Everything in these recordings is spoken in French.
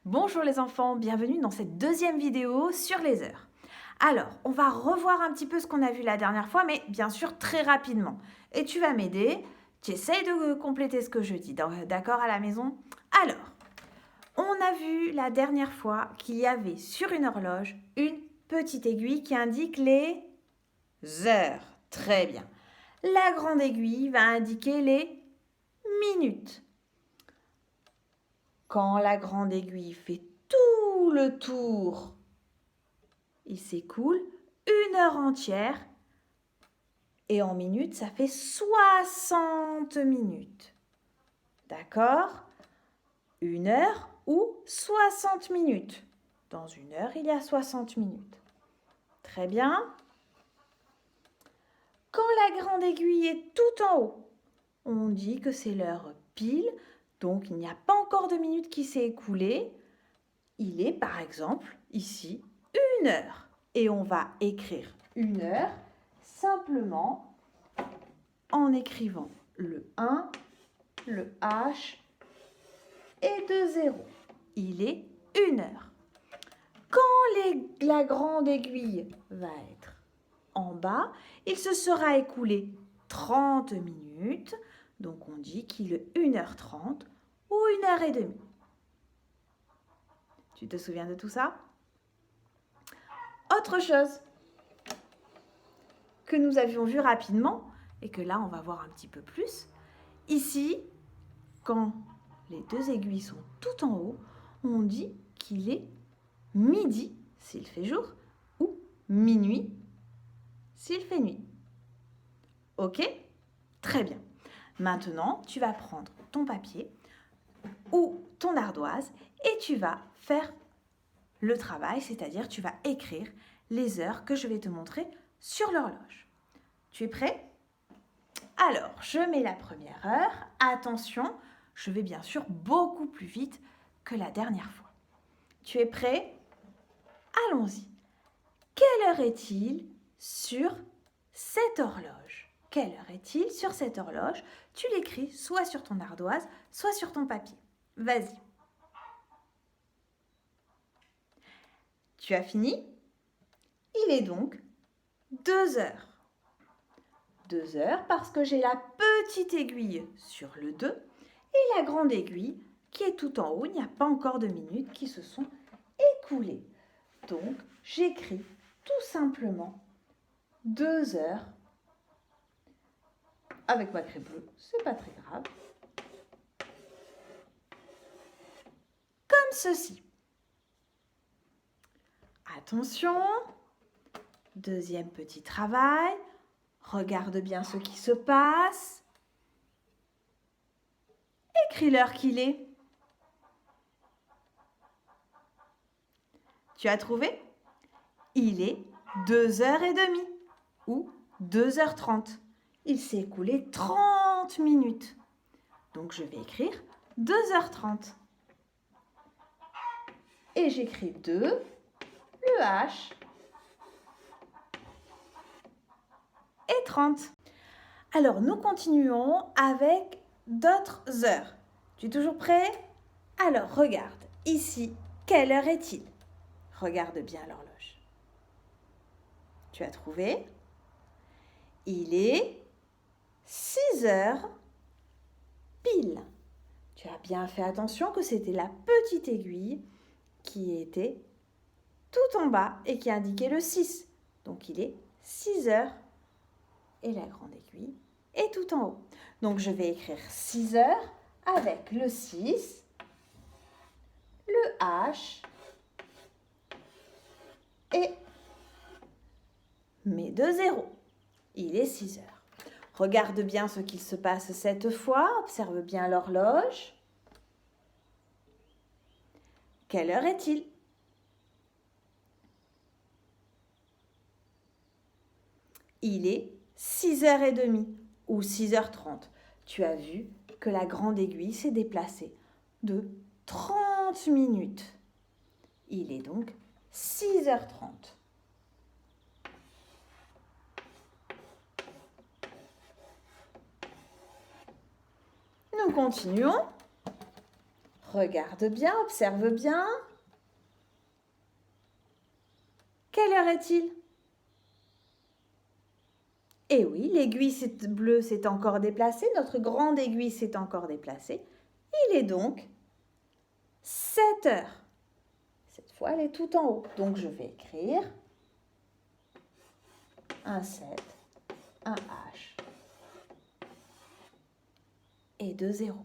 Bonjour les enfants, bienvenue dans cette deuxième vidéo sur les heures. Alors, on va revoir un petit peu ce qu'on a vu la dernière fois, mais bien sûr très rapidement. Et tu vas m'aider, tu essayes de compléter ce que je dis, d'accord à la maison? Alors, on a vu la dernière fois qu'il y avait sur une horloge une petite aiguille qui indique les heures. Très bien. La grande aiguille va indiquer les minutes. Quand la grande aiguille fait tout le tour, il s'écoule 1 heure entière. Et en minutes, ça fait 60 minutes. D'accord? 1 heure ou 60 minutes. Dans 1 heure, il y a 60 minutes. Très bien. Quand la grande aiguille est tout en haut, on dit que c'est l'heure pile. Donc, il n'y a pas encore de minutes qui s'est écoulée. Il est, par exemple, ici, 1 heure. Et on va écrire 1 heure simplement en écrivant le 1, le H et 2 zéros. Il est 1 heure. Quand la grande aiguille va être en bas, il se sera écoulé 30 minutes. Donc on dit qu'il est 1h30 ou 1h30. Tu te souviens de tout ça? Autre chose que nous avions vu rapidement et que là on va voir un petit peu plus. Ici, quand les deux aiguilles sont tout en haut, on dit qu'il est midi s'il fait jour ou minuit s'il fait nuit. Ok? Très bien. Maintenant, tu vas prendre ton papier ou ton ardoise et tu vas faire le travail, c'est-à-dire tu vas écrire les heures que je vais te montrer sur l'horloge. Tu es prêt? Alors, je mets la première heure. Attention, je vais bien sûr beaucoup plus vite que la dernière fois. Tu es prêt? Allons-y. Quelle heure est-il sur cette horloge? Quelle heure est-il sur cette horloge? Tu l'écris soit sur ton ardoise, soit sur ton papier. Vas-y. Tu as fini? Il est donc 2 heures. 2 heures parce que j'ai la petite aiguille sur le 2 et la grande aiguille qui est tout en haut. Il n'y a pas encore de minutes qui se sont écoulées. Donc, j'écris tout simplement 2 heures avec ma craie bleue, c'est pas très grave. Comme ceci. Attention, deuxième petit travail. Regarde bien ce qui se passe. Écris l'heure qu'il est. Tu as trouvé? Il est 2h30 ou 2h30. Il s'est écoulé 30 minutes. Donc je vais écrire 2h30. Et j'écris 2, le H et 30. Alors nous continuons avec d'autres heures. Tu es toujours prêt? Alors regarde, ici, quelle heure est-il? Regarde bien l'horloge. Tu as trouvé? Il est 6 heures pile. Tu as bien fait attention que c'était la petite aiguille qui était tout en bas et qui indiquait le 6. Donc il est 6 heures et la grande aiguille est tout en haut. Donc je vais écrire 6 heures avec le 6, le H et mes 2 zéros. Il est 6 heures. Regarde bien ce qu'il se passe cette fois. Observe bien l'horloge. Quelle heure est-il? Il est 6h30 ou 6h30. Tu as vu que la grande aiguille s'est déplacée de 30 minutes. Il est donc 6h30. Nous continuons. Regarde bien, observe bien. Quelle heure est-il? Eh oui, l'aiguille bleue s'est encore déplacée, notre grande aiguille s'est encore déplacée. Il est donc 7 heures. Cette fois, elle est tout en haut. Donc, je vais écrire un 7, un H et 2 zéros.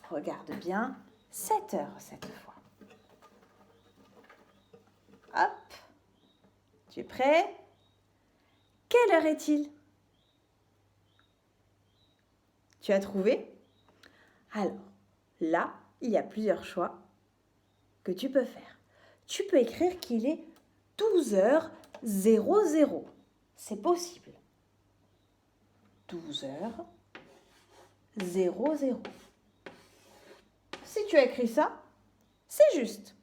Regarde bien, 7 heures cette fois. Hop, tu es prêt? Quelle heure est-il? Tu as trouvé? Alors, là, il y a plusieurs choix que tu peux faire. Tu peux écrire qu'il est 12h00. C'est possible. 12h00. Si tu as écrit ça, c'est juste.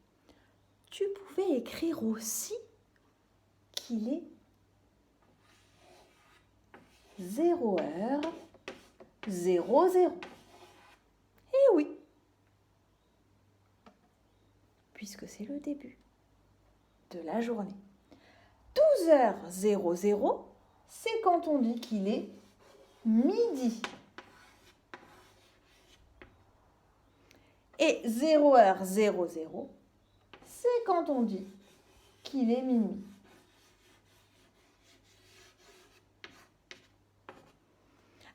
Tu pouvais écrire aussi qu'il est 0h00. Eh oui, puisque c'est le début de la journée. 12h00, c'est quand on dit qu'il est midi. Et 0h00, c'est quand on dit qu'il est minuit.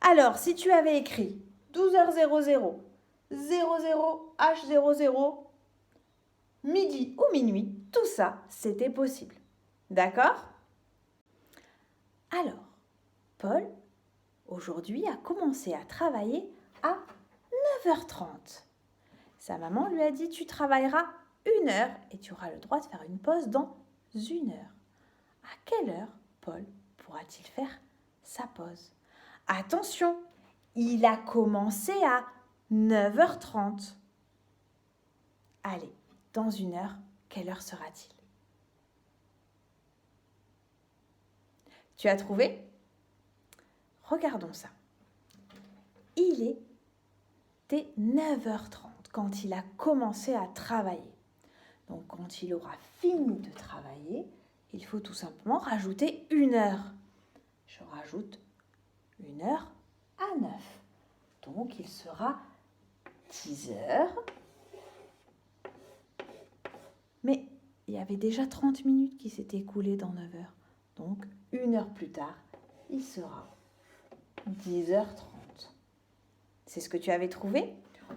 Alors, si tu avais écrit 12h00, 00H00, midi ou minuit, tout ça, c'était possible. D'accord? Alors, Paul, aujourd'hui, a commencé à travailler à 9h30. Sa maman lui a dit, tu travailleras 1 heure et tu auras le droit de faire une pause dans 1 heure. À quelle heure, Paul, pourra-t-il faire sa pause? Attention, il a commencé à 9h30. Allez, dans 1 heure, quelle heure sera-t-il? Tu as trouvé? Regardons ça. Il était 9h30 quand il a commencé à travailler. Donc, quand il aura fini de travailler, il faut tout simplement rajouter 1 heure. Je rajoute 1 heure à 9. Donc, il sera 10 heures. Mais il y avait déjà 30 minutes qui s'étaient écoulées dans 9 heures. Donc, 1 heure plus tard, il sera 10h30. C'est ce que tu avais trouvé?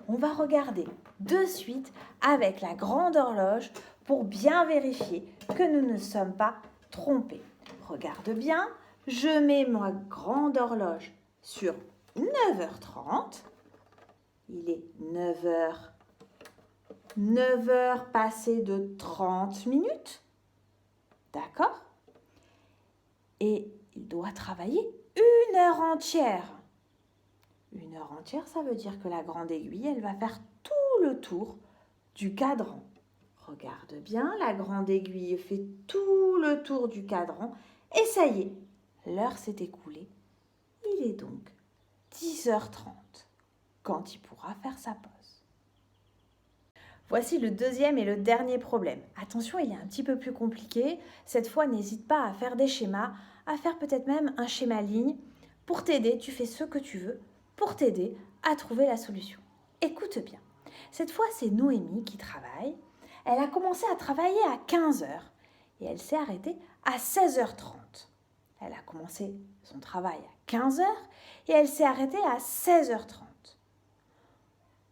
On va regarder de suite avec la grande horloge pour bien vérifier que nous ne sommes pas trompés. Regarde bien, je mets ma grande horloge sur 9h30. Il est 9h. 9 heures passées de 30 minutes. D'accord? Et il doit travailler 1 heure entière. 1 heure entière, ça veut dire que la grande aiguille, elle va faire tout le tour du cadran. Regarde bien, la grande aiguille fait tout le tour du cadran. Et ça y est, l'heure s'est écoulée. Il est donc 10h30 quand il pourra faire sa pause. Voici le deuxième et le dernier problème. Attention, il est un petit peu plus compliqué. Cette fois, n'hésite pas à faire des schémas, à faire peut-être même un schéma ligne. Pour t'aider, tu fais ce que tu veux pour t'aider à trouver la solution. Écoute bien. Cette fois, c'est Noémie qui travaille. Elle a commencé à travailler à 15h et elle s'est arrêtée à 16h30. Elle a commencé son travail à 15h et elle s'est arrêtée à 16h30.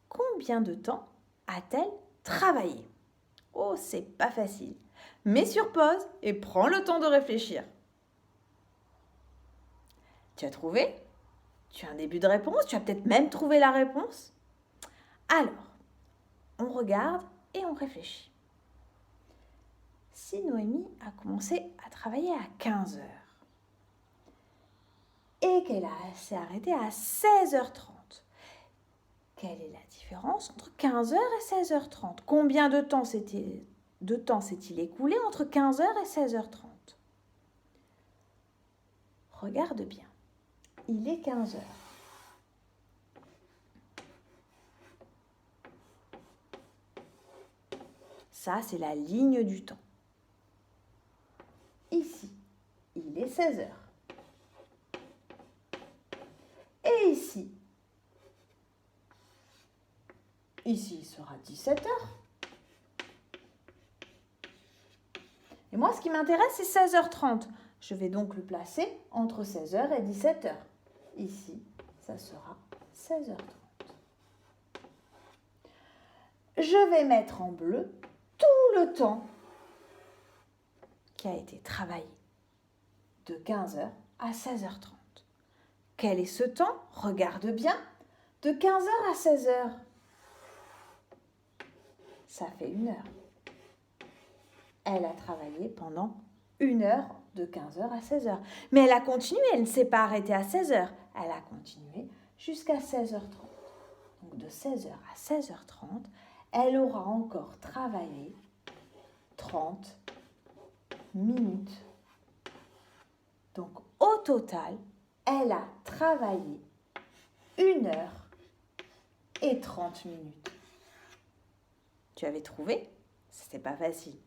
Combien de temps a-t-elle travaillé? Oh, c'est pas facile. Mets sur pause et prends le temps de réfléchir. Tu as trouvé? Tu as un début de réponse? Tu as peut-être même trouvé la réponse? Alors, on regarde et on réfléchit. Si Noémie a commencé à travailler à 15h et qu'elle s'est arrêtée à 16h30, quelle est la différence entre 15h et 16h30? Combien de temps s'est-il écoulé entre 15h et 16h30? Regarde bien. Il est 15h. Ça, c'est la ligne du temps. Ici, il est 16 heures. Et ici, il sera 17 heures. Et moi, ce qui m'intéresse, c'est 16h30. Je vais donc le placer entre 16h et 17h. Ici, ça sera 16h30. Je vais mettre en bleu tout le temps qui a été travaillé de 15h à 16h30. Quel est ce temps? Regarde bien. De 15h à 16h. Ça fait 1 heure. Elle a travaillé pendant 1 heure de 15h à 16h. Mais elle a continué, elle ne s'est pas arrêtée à 16h. Elle a continué jusqu'à 16h30. Donc de 16h à 16h30, elle aura encore travaillé 30 minutes. Donc au total, elle a travaillé 1 heure et 30 minutes. Tu avais trouvé? C'était pas facile.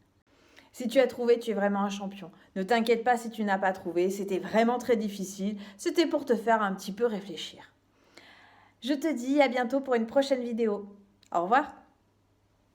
Si tu as trouvé, tu es vraiment un champion. Ne t'inquiète pas si tu n'as pas trouvé, c'était vraiment très difficile. C'était pour te faire un petit peu réfléchir. Je te dis à bientôt pour une prochaine vidéo. Au revoir.